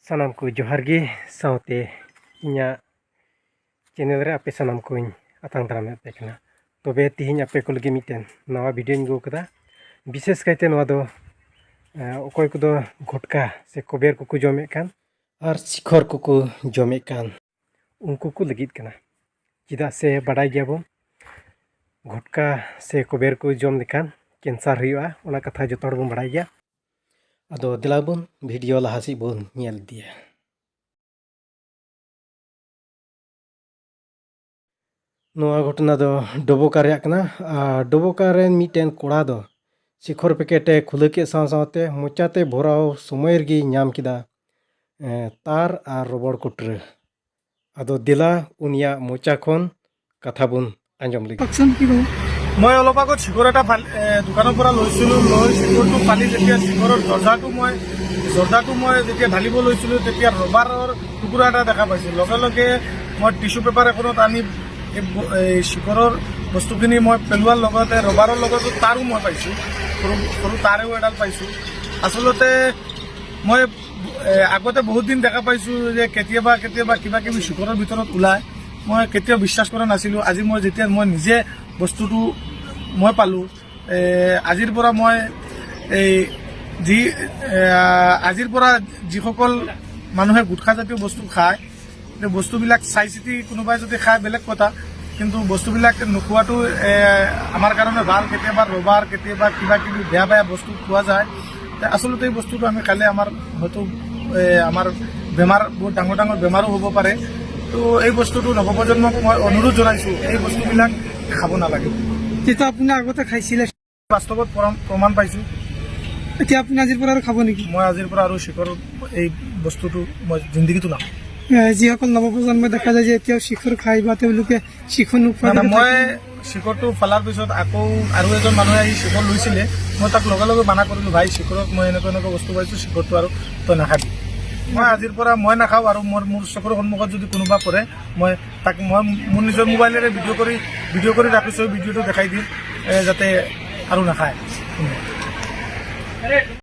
Sanam ko johar gi saute inya channel re ape sanam ko atang daram ape kana tobe tihin ape ko lagi miten nawa video go kada বিশেষ কাইতে নওয়া দো অকয় কো দো ঘটকা সে কবের কুকু জমে কান আর শিখর কুকু জমে কান উনকু কু লাগিত কানা চিদা সে বাড়াই গিয়াবো ঘটকা সে কবের কু জম দেখান ক্যান্সার হইয়া ওনা কথা যত হড় বন বাড়াই গিয়া আদো দিলাবন ভিডিও লাহাসি বন নিয়াল দিয়া নোয়া ঘটনা দো ডবোকা রেয়াক কানা ডবোকা রেন মিটেন কোড়া দো शिखर पैकेटे खुले के साथ मोचाते भराव समय रगी नाम किदा तार और रबड़ कुटर आदो दिला उनिया मोचा खन कथा बुन आंजम लगी मैं अलप आगत शिखर एटा दुकान लैसिलो लय शिखरटो पाली जेतिया शिखरर दरजाटो मैं जेतिया ढालिब लैसिलो तेतिया रबारर टुकुरा एटा देखा पाइছো लगे लगे मैं टिश्यू पेपार एखনত आनी शिखरर बस्तुखिनि मैं पेलुवार लगते रबारर लगते तारो मैं पाइছো সৰু তাৰেও এডাল পাইছোঁ আচলতে মই আগতে বহুত দিন দেখা পাইছোঁ যে কেতিয়াবা কিবা কিবি শিখৰৰ ভিতৰত ওলায় মই কেতিয়াও বিশ্বাস কৰা নাছিলোঁ আজি মই যেতিয়া মই নিজে বস্তুটো মই পালোঁ আজিৰ পৰা মই আজিৰ পৰা যিসকল মানুহে গুটখা জাতীয় বস্তু খায় সেই বস্তুবিলাক চাই চিতি কোনোবাই যদি খায় বেলেগ কথা কিন্তু বস্তুবিলাক নোখোৱাটো আমাৰ কাৰণে ভাল কেতিয়াবা ৰবাৰ কেতিয়াবা কিবা কিবি বেয়া বস্তু খোৱা যায় আচলতে এই বস্তুটো আমি খালে আমাৰ হয়তো আমাৰ বেমাৰ বহুত ডাঙৰ বেমাৰো হ'ব পাৰে তো এই বস্তুটো নৱপ্ৰজন্মক মই অনুৰোধ জনাইছোঁ এই বস্তুবিলাক খাব নালাগে যেটা আপুনি আগতে খাইছিলে বাস্তৱত প্ৰমাণ পাইছোঁ এতিয়া আপুনি আজিৰ পৰা আৰু খাব নেকি মই আজিৰ পৰা আৰু শিখৰ এই বস্তুটো মই জিন্দগীটো নাম যিসকল নৱপ্ৰজন্মই দেখা যায় যে এতিয়াও শিখৰ খাই বা তেওঁলোকে শিখৰ নোখোৱা মই শিখৰটো ফালাৰ পিছত আকৌ আৰু এজন মানুহে আহি শিখৰ লৈছিলে মই তাক লগে লগে মানা কৰিলোঁ ভাই শিখৰত মই এনেকুৱা বস্তু পাইছোঁ শিখৰটো আৰু তই নাখাবি মই আজিৰ পৰা মই নাখাওঁ আৰু মোৰ চকুৰ সন্মুখত যদি কোনোবা কৰে মই তাক মই মোৰ নিজৰ মোবাইলেৰে ভিডিঅ' কৰি ৰাখিছোঁ ভিডিঅ'টো দেখাই দিম যাতে আৰু নাখায়